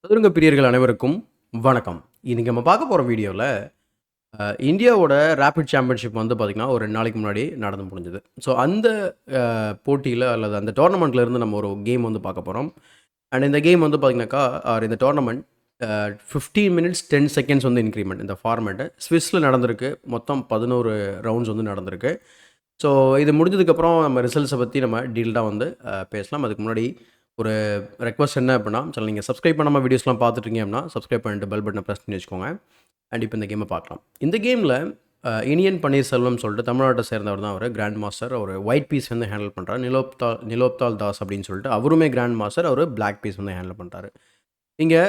சதுரங்க பிரியர்கள் அனைவருக்கும் வணக்கம். இன்னைக்கு நம்ம பார்க்க போற வீடியோல, இந்தியாவோட ரேபிட் சாம்பியன்ஷிப் வந்து பார்த்தீங்கன்னா, ஒரு 2 நாளைக்கு முன்னாடி நடந்து முடிஞ்சது. ஸோ அந்த போட்டியில அல்லது அந்த டோர்னமெண்ட்ல இருந்து நம்ம ஒரு கேம் வந்து பார்க்க போறோம். அண்ட் இந்த கேம் வந்து பார்த்தீங்கன்னாக்கா, இந்த டோர்னமெண்ட் 15 மினிட்ஸ் 10 செகண்ட்ஸ் வந்து இன்கிரிமெண்ட் இந்த ஃபார்மேட்டு. ஸ்விஸ்ல நடந்திருக்கு. மொத்தம் 11 ரவுண்ட்ஸ் வந்து நடந்திருக்கு. ஸோ இது முடிஞ்சதுக்கப்புறம் நம்ம ரிசல்ட்ஸை பற்றி நம்ம டீல்டாக வந்து பேசலாம். அதுக்கு முன்னாடி ஒரு ரெக்வஸ்ட் என்ன அப்படின்னா, சேனல் நீங்கள் சப்ஸ்கிரைப் பண்ணாமல் வீடியோஸ்லாம் பார்த்துட்டீங்க அப்படின்னா, சப்ஸ்கிரைப் பண்ணிட்டு பெல் பட்டனை ப்ரெஸ் பண்ணி வச்சுக்கோங்க. அண்ட் இப்போ இந்த கேமை பார்க்கலாம். இந்த கேமில் இனியன் பன்னீர்செல்வம் சொல்லிட்டு தமிழ்நாட்டை சேர்ந்தவர் தான் அவர். Grand master. அவர் ஒயிட் பீஸ் வந்து ஹேண்டில் பண்ணுறாரு. நிலோப்தால் தாஸ் அப்படின்னு சொல்லிட்டு அவருமே கிராண்ட் மாஸ்டர். அவர் பிளாக் பீஸ் வந்து ஹேண்டில் பண்ணுறாரு. இங்கே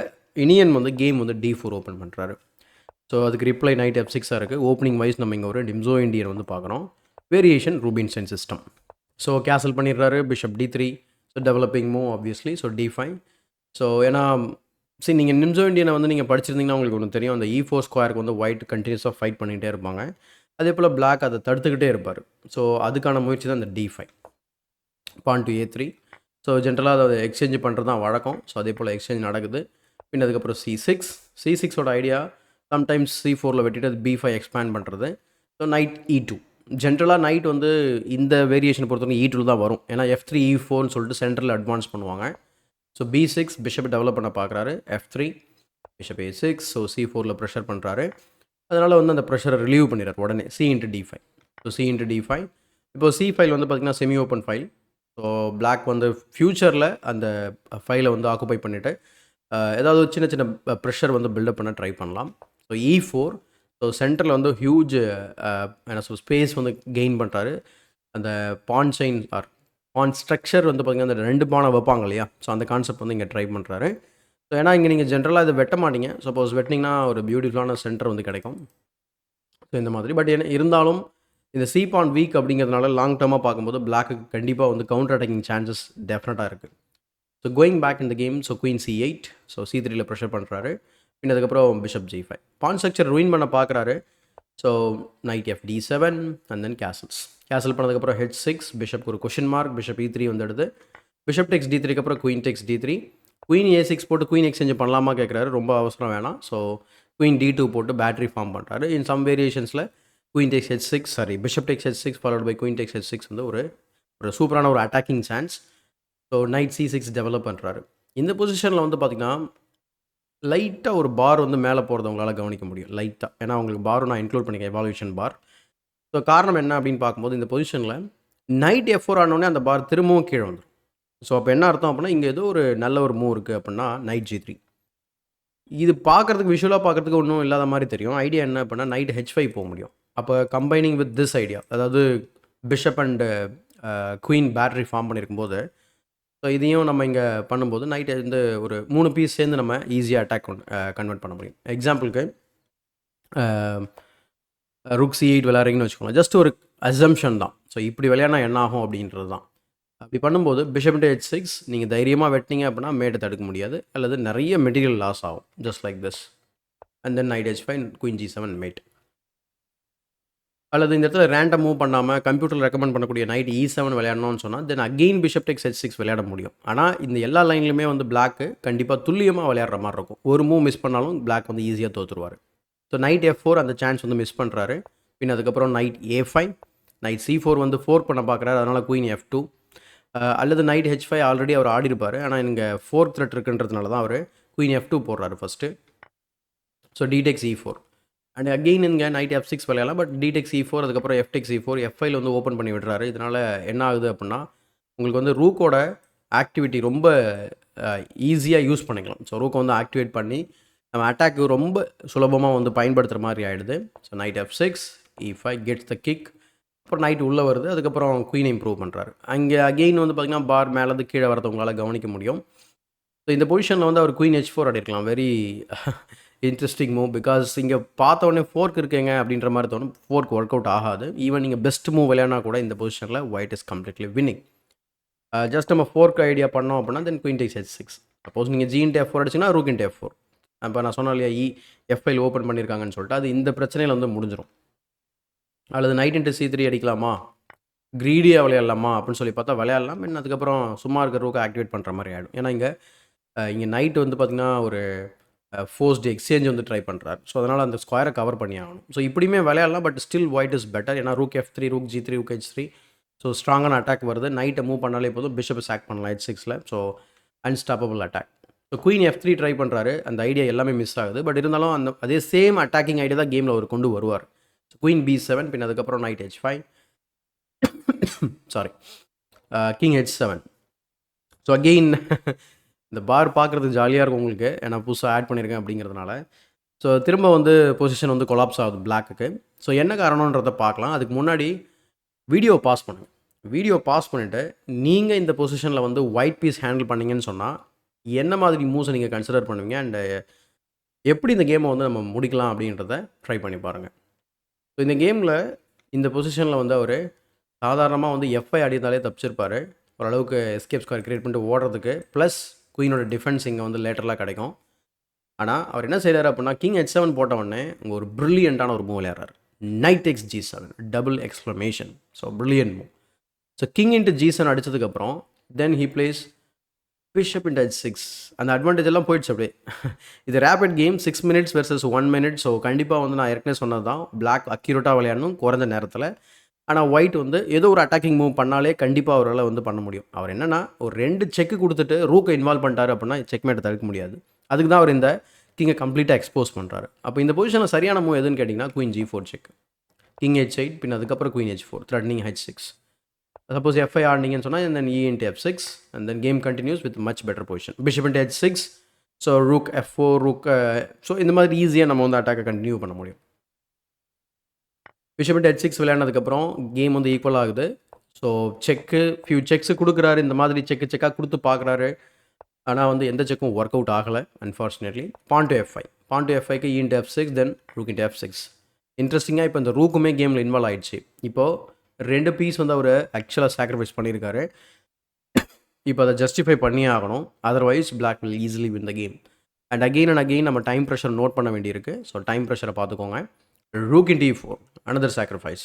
இனியன் வந்து கேம் வந்து D4 ஓப்பன் பண்ணுறாரு. ஸோ அதுக்கு ரிப்ளை நைட் F6 இருக்குது. ஓப்பனிங் வைஸ் நம்ம இங்கே ஒரு டிம்சோ இண்டியன் வந்து பார்க்குறோம். Variation Rubinstein system. So castle பண்ணிடுறாரு. Bishop D3. So developing move obviously. So D5. So ஏன்னா சரி, நீங்கள் நிம்சோ இண்டியனை வந்து நீங்கள் படிச்சிருந்தீங்கன்னா உங்களுக்கு ஒன்று தெரியும். அந்த E4 ஸ்கொயருக்கு வந்து ஒயிட் கண்டினியூஸாக ஃபைட் பண்ணிகிட்டே இருப்பாங்க. அதே போல் பிளாக் அதை தடுத்துக்கிட்டே இருப்பார். ஸோ அதுக்கான முயற்சி தான் இந்த D5. Porn to A3. So ஜென்ரலாக அதை எக்ஸ்சேஞ்ச் பண்ணுறது தான் வழக்கம். ஸோ அதே போல் எக்ஸ்சேஞ்ச் நடக்குது. பின் அதுக்கப்புறம் C6ஓட ஐடியா சம்டைம்ஸ் C4ல் வெட்டிட்டு அது B5 எக்ஸ்பேண்ட் பண்ணுறது. So night E2. ஜென்ரலாக நைட் வந்து இந்த வேரியேஷனை பொறுத்தவரைக்கும் E2 தான் வரும். ஏன்னா F3 E4ன்னு சொல்லிட்டு சென்டரில் அட்வான்ஸ் பண்ணுவாங்க. ஸோ B6 பிஷப் டெவலப் பண்ண பார்க்குறாரு. F3 bishop A6. So C4ல் pressure பண்ணுறாரு. அதனால் வந்து அந்த ப்ரெஷரை ரிலீவ் பண்ணிடுறாரு உடனே. C into D5. So C into D5. இப்போ C5 வந்து பார்த்திங்கன்னா semi open file. So black வந்து ஃப்யூச்சரில் அந்த ஃபைலை வந்து ஆக்குபை பண்ணிவிட்டு ஏதாவது சின்ன சின்ன ப்ரெஷர் வந்து பில்டப் பண்ண ட்ரை பண்ணலாம். So E4. ஸோ சென்டரில் வந்து ஹியூஜ் என்ன சொல் ஸ்பேஸ் வந்து கெயின் பண்ணுறாரு. அந்த பான் செயின் ஆர் பான் ஸ்ட்ரக்சர் வந்து பார்த்திங்கன்னா அந்த 2 பானை வைப்பாங்க இல்லையா? ஸோ அந்த கான்செப்ட் வந்து இங்கே ட்ரை பண்ணுறாரு. ஸோ ஏன்னா இங்கே நீங்கள் ஜென்ரலாக இதை வெட்ட மாட்டீங்க. சப்போஸ் வெட்டினீங்கன்னா ஒரு பியூட்டிஃபுல்லான சென்டர் வந்து கிடைக்கும். ஸோ இந்த மாதிரி பட் இருந்தாலும் இந்த சி பான் வீக் அப்படிங்கிறதுனால லாங் டேர்மாக பார்க்கும்போது பிளாக்கு கண்டிப்பாக வந்து கவுண்டர் அட்டாக்கிங் சான்சஸ் டெஃபினட்டாக இருக்குது. ஸோ கோயிங் பேக் இந்த game. So queen C8. So C3ல ப்ரெஷர் பண்ணுறாரு. பின் அதுக்கப்புறம் பிஷப் G5. பான் ஸ்ட்ரக்சர் ரூயின் பண்ண பார்க்குறாரு. So knight FD7 and then castle பண்ணதுக்கப்புறம் H6. பிஷப்க்கு ஒரு கொஷின் மார்க். பிஷப் E3 வந்துடுது. பிஷப் டெக்ஸ் D3க்கு அப்புறம் குயின் டெக்ஸ் D3. குயின் A6 போட்டு குயின் எக்ஸ்சேஞ்ச் பண்ணலாமா கேட்குறாரு. ரொம்ப அவசரம் வேணாம். ஸோ குயின் D2 போட்டு பேட்டரி ஃபார்ம் பண்ணுறாரு. இன் சம் வேரியேஷன்ஸில் queen takes H6 bishop takes H6 followed by queen takes H6 வந்து ஒரு சூப்பரான ஒரு attacking chance. So knight C6 develop பண்ணுறாரு. இந்த பொசிஷனில் வந்து பார்த்திங்கன்னா லைட்டாக ஒரு பார் வந்து மேலே போகிறத உங்களால் கவனிக்க முடியும் லைட்டாக. ஏன்னா உங்களுக்கு பாரும் நான் இன்க்ளூட் பண்ணிக்கிறேன் எவால்யூஷன் பார். ஸோ காரணம் என்ன அப்படின்னு பார்க்கும்போது இந்த பொசிஷனில் நைட் F4 ஆனோடனே அந்த பார் திரும்பவும் கீழே வந்துடும். ஸோ அப்போ என்ன அர்த்தம் அப்படின்னா இங்கே ஏதோ ஒரு நல்ல ஒரு மூவ் இருக்குது அப்படின்னா நைட் G3. இது பார்க்குறதுக்கு விஷுவலாக பார்க்குறதுக்கு ஒன்றும் இல்லாத மாதிரி தெரியும். ஐடியா என்ன அப்படின்னா நைட் H5 போக முடியும். அப்போ கம்பைனிங் வித் திஸ் ஐடியா, அதாவது bishop and queen battery form பண்ணியிருக்கும்போது ஸோ இதையும் நம்ம இங்கே பண்ணும்போது நைட் வந்து ஒரு 3 பீஸ் சேர்ந்து நம்ம ஈஸியாக அட்டாக் கன்வெர்ட் பண்ண முடியும். எக்ஸாம்பிளுக்கு ருக் C8 விளையாடுறீங்கன்னு வச்சுக்கோங்களேன். ஜஸ்ட் ஒரு அசம்ஷன் தான். ஸோ இப்படி விளையாடினா என்ன ஆகும் அப்படின்றது தான். அப்படி பண்ணும்போது பிஷப் இன்டு H6 நீங்கள் தைரியமாக வெட்டினீங்க அப்படின்னா மேட்டை தடுக்க முடியாது, அல்லது நிறைய மெட்டீரியல் லாஸ் ஆகும். Just like this. And then knight H5 queen G7 mate. அல்லது இந்த இடத்துல ரேண்டம் மூவ் பண்ணாமல் கம்ப்யூட்டரில் ரெக்கமெண்ட் பண்ணக்கூடிய நைட் E7 விளையாடணும்னு சொன்னால் then again bishop takes H6 விளையாட முடியும். ஆனால் இந்த எல்லா லைன்லையுமே வந்து பிளாக்கு கண்டிப்பாக துல்லியமாக விளையாடுற மாதிரி இருக்கும். ஒரு மூவ் மிஸ் பண்ணாலும் பிளாக் வந்து ஈஸியாக தோற்றுருவார். ஸோ நைட் F4 அந்த சான்ஸ் வந்து மிஸ் பண்ணுறாரு. பின் அதுக்கப்புறம் நைட் A5. நைட் C4 வந்து ஃபோர்க் பண்ண பார்க்குறாரு. அதனால் குயின் F2. அல்லது நைட் H5 ஆல்ரெடி அவர் ஆடி இருப்பார். ஆனால் இங்கே ஃபோர்க் த்ரெட் இருக்குன்றதுனால தான் அவர் குயின் F2 போடுறாரு first. So டிடெக்ஸ் E4 and again இங்கே நைட் F6 விளையாடலாம். பட் டிடெக்ஸ் E4 அதுக்கப்புறம் Fடெக்ஸ் E4 F5 வந்து ஓப்பன் பண்ணி விடுறாரு. இதனால் என்ன ஆகுது அப்படின்னா உங்களுக்கு வந்து ரூக்கோட ஆக்டிவிட்டி ரொம்ப ஈஸியாக யூஸ் பண்ணிக்கலாம். ஸோ ரூக்கை வந்து ஆக்டிவேட் பண்ணி நம்ம அட்டாக்கு ரொம்ப சுலபமாக வந்து பயன்படுத்துகிற மாதிரி ஆகிடுது. So night F6 E5 gets the kick. அப்புறம் நைட் உள்ளே வருது. அதுக்கப்புறம் குயினை இம்ப்ரூவ் பண்ணுறாரு. அங்கே அகெயின் வந்து பார்த்திங்கன்னா பார் மேலேருந்து கீழே வரது உங்களால் கவனிக்க முடியும். ஸோ இந்த பொசிஷனில் வந்து அவர் குயின் H4 ஆடிருக்கலாம். Very interesting move. பிகாஸ் இங்கே பார்த்த உடனே ஃபோர்க் இருக்குங்க அப்படின்ற மாதிரி தோணும். ஃபோர்க் ஒர்க் அவுட் ஆகாது. ஈவன் நீங்கள் பெஸ்ட் மூவ் விளையாடினா கூட இந்த பொசிஷனில் white is completely winning. Just நம்ம ஃபோர்க் ஐடியா பண்ணோம் அப்படின்னா then queen takes H6. Suppose நீங்கள் G into F4 அடிச்சிங்கன்னா ரூக் into F4. இப்போ நான் சொன்னேன் இல்லையா F5 ஓப்பன் பண்ணியிருக்காங்கன்னு சொல்லிட்டு, அது இந்த பிரச்சனையில் வந்து முடிஞ்சிடும். அல்லது நைட் into C3 அடிக்கலாமா, க்ரீடியாக விளையாடலாமா அப்படின்னு சொல்லி பார்த்தா விளையாடலாம். அதுக்கப்புறம் சும்மா இருக்க ரூக்கை ஆக்டிவேட் பண்ணுற மாதிரி ஆகிடும். ஏன்னா இங்கே இங்கே நைட் வந்து பார்த்திங்கன்னா ஒரு ஃபோர்ஸ்டு எக்ஸ்சேஞ்ச் வந்து ட்ரை பண்ணுறாரு. ஸோ அதனால் அந்த ஸ்கொயரை கவர் பண்ணி ஆகணும். ஸோ இப்படியுமே விளையாடலாம், but still white is better. ஏன்னா rook F3, rook G3, rook H3. So ஸ்ட்ராங்கான அட்டாக் வருது. நைட்டை மூவ் பண்ணாலே போதும், பிஷப்பை சாக் பண்ணலாம் H6ல். So unstoppable attack. So queen F3 try பண்ணுறாரு. அந்த ஐடியா எல்லாமே மிஸ் ஆகுது. பட் இருந்தாலும் அதே சேம் அட்டாக்கிங் ஐடியா தான் கேமில் அவர் கொண்டு வருவார். ஸோ குயின் B7, பின் அதுக்கப்புறம் night H5, sorry king H7. So again இந்த பார் பார்க்குறதுக்கு ஜாலியாக இருக்கும் உங்களுக்கு, ஏன்னா புதுசாக ஆட் பண்ணியிருக்கேன் அப்படிங்கிறதுனால. ஸோ திரும்ப வந்து பொசிஷன் வந்து கொலாப்ஸ் ஆகுது பிளாக்குக்கு. ஸோ என்ன காரணன்றதை பார்க்கலாம். அதுக்கு முன்னாடி வீடியோ பாஸ் பண்ணுங்கள். வீடியோ பாஸ் பண்ணிவிட்டு நீங்கள் இந்த பொசிஷனில் வந்து ஒயிட் பீஸ் ஹேண்டில் பண்ணிங்கன்னு சொன்னால் என்ன மாதிரி மூவ்ஸை நீங்கள் கன்சிடர் பண்ணுவீங்க, அண்டு எப்படி இந்த கேமை வந்து நம்ம முடிக்கலாம் அப்படின்றத ட்ரை பண்ணி பாருங்கள். ஸோ இந்த கேமில் இந்த பொசிஷனில் வந்து அவர் சாதாரணமாக வந்து F5 அடித்தாலே தப்பிச்சிருப்பார். ஓரளவுக்கு எஸ்கேப் ஸ்கொயர் கிரியேட் பண்ணிட்டு ஓடுறதுக்கு, ப்ளஸ் குயினோட டிஃபென்ஸ் இங்கே வந்து லேட்டரலாக கிடைக்கும். ஆனால் அவர் என்ன செய்கிறார் அப்படின்னா, கிங் H7 போட்ட உடனே உங்க ஒரு ப்ரில்லியண்ட்டான ஒரு மூவ் விளையாடுறாரு. Knight takes G7, double exclamation. So brilliant move. So king into G7 அடித்ததுக்கப்புறம் then he plays bishop into H6. அந்த அட்வான்டேஜ் எல்லாம் போயிடுச்சு அப்படியே. இது rapid game, 6 minutes versus 1 minute. So கண்டிப்பாக வந்து நான் ஏற்கனவே சொன்னது தான், பிளாக் அக்யூரேட்டாக விளையாடணும் குறைஞ்ச நேரத்தில். ஆனால் ஒயிட் வந்து ஏதோ ஒரு அட்டாக்கிங் மூவ் பண்ணாலே கண்டிப்பாக அவரால் வந்து பண்ண முடியும். அவர் என்னென்னா ஒரு 2 செக்கு கொடுத்துட்டு ரூக்கை இன்வால்வ் பண்ணிட்டாரு அப்படின்னா செக்மேட்டை தடுக்க முடியாது. அதுக்கு தான் அவர் இந்த கிங்கை கம்ப்ளீட்டாக எக்ஸ்போஸ் பண்ணுறாரு. அப்போ இந்த பொசிஷனில் சரியான மூவ் எதுன்னு கேட்டிங்கன்னா queen G4 check, king H8, பின் அதுக்கப்புறம் queen H4, threatening H6. Suppose F5 ஆடினீங்கன்னு சொன்னால் தென் E into F6 and then game continues with much better position. Bishop into H6, so rook F4, rook, so இந்த மாதிரி ஈஸியாக நம்ம வந்து அட்டாக்கை கண்டினியூ பண்ண முடியும். பிஷப் இன்ட்டு H6 விளையாடினதுக்கப்புறம் கேம் வந்து ஈக்குவல் ஆகுது. ஸோ செக்கு ஃபியூ செக்ஸு கொடுக்குறாரு, இந்த மாதிரி செக்காக கொடுத்து பார்க்குறாரு. ஆனால் வந்து எந்த செக்கும் ஒர்க் அவுட் ஆகலை unfortunately. Pawn to F5, pawn to F5க்கு E into F6, then rook into F6. இன்ட்ரெஸ்டிங்காக இப்போ இந்த ரூக்குமே கேமில் இன்வால்வ் ஆகிடுச்சு. இப்போது 2 பீஸ் வந்து அவர் ஆக்சுவலாக சாக்ரிஃபைஸ் பண்ணியிருக்காரு. இப்போ அதை ஜஸ்டிஃபை பண்ணியே ஆகணும், otherwise black will easily win the game. And again நம்ம டைம் ப்ரெஷர் நோட் பண்ண வேண்டியிருக்கு. ஸோ டைம் ப்ரெஷரை பார்த்துக்கோங்க. Rook into E4, another sacrifice.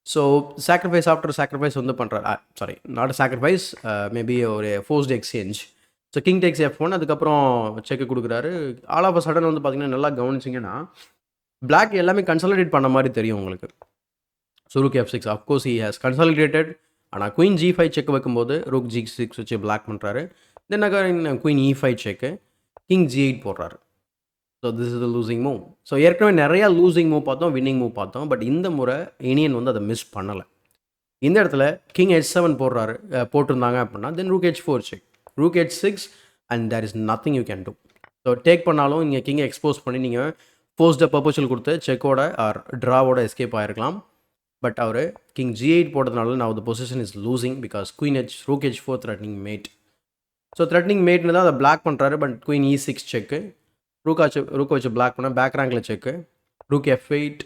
So sacrifice after sacrifice வந்து பண்ணுறாரு. சாரி, நாட் சாக்ரிஃபைஸ், மேபி ஒரு forced exchange. So king takes F1, அதுக்கப்புறம் செக்கு கொடுக்குறாரு. ஆல் ஆஃப் அ சடன் வந்து பார்த்தீங்கன்னா நல்லா கவனிச்சிங்கன்னா பிளாக் எல்லாமே கன்சாலிடேட் பண்ண மாதிரி தெரியும் உங்களுக்கு. So rook F6, of course he has consolidated. ஆனால் குயின் G5 செக் வைக்கும்போது ரூக் G6 வச்சு பிளாக் பண்ணுறாரு. தென் குயின் E5 செக்கு, கிங் G8 போடுறாரு. So this is the losing move. So ஏற்கனவே நிறையா லூசிங் மூவ் பார்த்தோம், வின்னிங் மூவ் பார்த்தோம். பட் இந்த முறை இனியன் வந்து அதை மிஸ் பண்ணலை. இந்த இடத்துல கிங் H7 போட்டிருந்தாங்க அப்படின்னா then rook H4 check, rook H6 and there is nothing you can do. So take பண்ணாலும் இங்கே கிங்கை எக்ஸ்போஸ் பண்ணி நீங்கள் ஃபோர்ஸ்டை பர்போஷல் கொடுத்து செக்கோட ஆர் ட்ராவோட எஸ்கேப் ஆகிருக்கலாம். பட் அவர் கிங் G8 போட்டதுனால நான் the position is losing because queen rook H4 threatening mate. So threatening மேட்னு தான் அதை பிளாக் பண்ணுறாரு. பட் குயின் E6 செக்கு, ரூக்கை வச்சு பிளாக் பண்ண பேக் ரேங்கில் check, rook F8,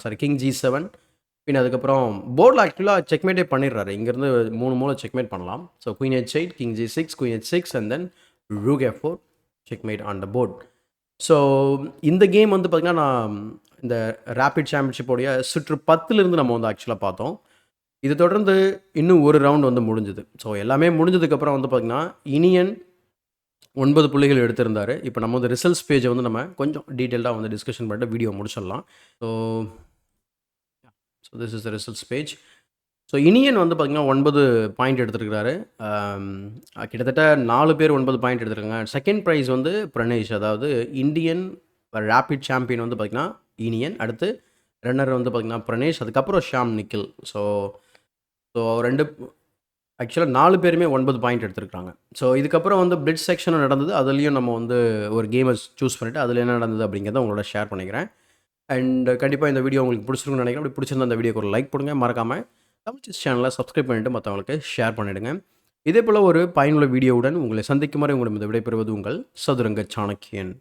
sorry king G7. பின் அதுக்கப்புறம் போர்டில் ஆக்சுவலாக செக்மேட்டே பண்ணிடுறாரு. இங்கேருந்து 3 மூலை செக்மேட் பண்ணலாம். So queen H8, king G6, queen H6 and then rook F4 checkmate on the board. So இந்த கேம் வந்து பார்த்திங்கன்னா நான் இந்த ரேபிட் சாம்பியன்ஷிப்போடைய சுற்று 10லேருந்து நம்ம வந்து ஆக்சுவலாக பார்த்தோம். இது தொடர்ந்து இன்னும் ஒரு ரவுண்ட் வந்து முடிஞ்சுது. ஸோ எல்லாமே முடிஞ்சதுக்கப்புறம் வந்து பார்த்திங்கன்னா இனியன் 9 புள்ளிகள் எடுத்திருந்தார். இப்போ நம்ம வந்து ரிசல்ட்ஸ் பேஜை வந்து நம்ம கொஞ்சம் டீட்டெயில்டாக வந்து டிஸ்கஷன் பண்ணிட்டு வீடியோ முடிச்சிடலாம். So this is the results page. So Iniyan வந்து பார்த்திங்கன்னா 9 பாயிண்ட் எடுத்துருக்கிறாரு. கிட்டத்தட்ட 4 பேர் 9 பாயிண்ட் எடுத்துருக்காங்க. செகண்ட் ப்ரைஸ் வந்து பிரணேஷ், அதாவது இந்தியன் ரேபிட் சாம்பியன் வந்து பார்த்திங்கன்னா இனியன். அடுத்து ரன்னர் வந்து பார்த்திங்கன்னா பிரணேஷ், அதுக்கப்புறம் ஷாம் நிக்கில். ஸோ 2 ஆக்சுவலாக 4 பேருமே 9 பாயிண்ட் எடுத்துருக்காங்க. ஸோ இதுக்கப்புறம் வந்து பிளிட்ஸ் செக்ஷனும் நடந்தது. அதுலேயும் நம்ம வந்து ஒரு கேமை சூஸ் பண்ணிவிட்டு அதில் என்ன நடந்தது அப்படிங்கிறத உங்களோட ஷேர் பண்ணிக்கிறேன். அண்ட் கண்டிப்பாக இந்த வீடியோ உங்களுக்கு பிடிச்சிருக்குன்னு நினைக்கிறேன். அப்படி பிடிச்சிருந்தா அந்த வீடியோக்கு ஒரு லைக் போடுங்க. மறக்காமல் தமிழ் சிஸ் சேனலை சப்ஸ்கிரைப் பண்ணிவிட்டு மற்றவங்களுக்கு ஷேர் பண்ணிவிடுங்க. இதே போல் ஒரு பயனுள்ள வீடியோவுடன் உங்களை சந்திக்கும் வரை உங்களிடம் விடைபெறுவது உங்கள் சதுரங்க சாணக்கியன்.